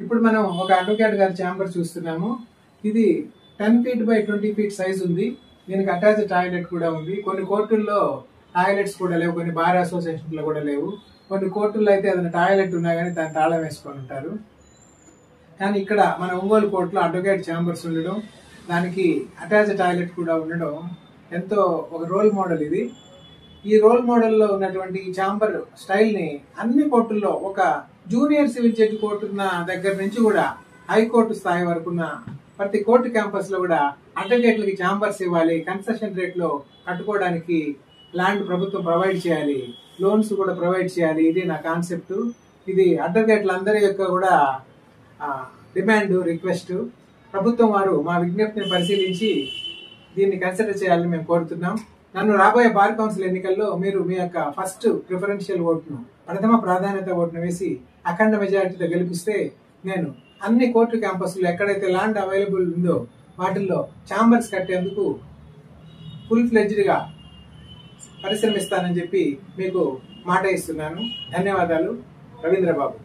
ఇప్పుడు మనం ఒక అడ్వకేట్ గారి ఛాంబర్ చూస్తున్నాము. ఇది 10 feet by 20 feet సైజ్ ఉంది. దీనికి అటాచ్ టాయిలెట్ కూడా ఉంది. కొన్ని కోర్టుల్లో టాయిలెట్స్ కూడా లేవు, కొన్ని బార్ అసోసియేషన్ లో కూడా లేవు. కొన్ని కోర్టుల్లో అయితే ఏదైనా టాయిలెట్ ఉన్నా కానీ దాన్ని తాళం వేసుకొని ఉంటారు. కానీ ఇక్కడ మన ఒంగోలు కోర్టులో అడ్వకేట్ ఛాంబర్స్ ఉండడం, దానికి అటాచ్ టాయిలెట్ కూడా ఉండడం ఎంతో ఒక రోల్ మోడల్ ఇది. ఈ రోల్ మోడల్లో ఉన్నటువంటి ఈ ఛాంబర్ స్టైల్ ని అన్ని కోర్టుల్లో, ఒక జూనియర్ సివిల్ జడ్జి కోర్టు ఉన్న దగ్గర నుంచి కూడా హైకోర్టు స్థాయి వరకున్న ప్రతి కోర్టు క్యాంపస్ లో కూడా అడ్వకేట్లకి ఛాంబర్స్ ఇవ్వాలి, కన్సెషన్ రేట్ లో కట్టుకోవడానికి ల్యాండ్ ప్రభుత్వం ప్రొవైడ్ చేయాలి, లోన్స్ కూడా ప్రొవైడ్ చేయాలి. ఇది నా కాన్సెప్ట్. ఇది అడ్వకేట్లందరి యొక్క కూడా డిమాండ్, రిక్వెస్ట్. ప్రభుత్వం వారు మా విజ్ఞప్తిని పరిశీలించి దీన్ని కన్సిడర్ చేయాలని మేము కోరుతున్నాం. నన్ను రాబోయే బార్ కౌన్సిల్ ఎన్నికల్లో మీరు మీ యొక్క ఫస్ట్ ప్రిఫరెన్షియల్ ఓటును, ప్రథమ ప్రాధాన్యత ఓటును వేసి అఖండ మెజారిటీతో గెలిపిస్తే నేను అన్ని కోర్టు క్యాంపస్లో ఎక్కడైతే ల్యాండ్ అవైలబుల్ ఉందో వాటిల్లో ఛాంబర్స్ కట్టేందుకు ఫుల్ ఫ్లెడ్జ్డ్ గా పరిశ్రమిస్తానని చెప్పి మీకు మాట ఇస్తున్నాను. ధన్యవాదాలు. రవీంద్రబాబు.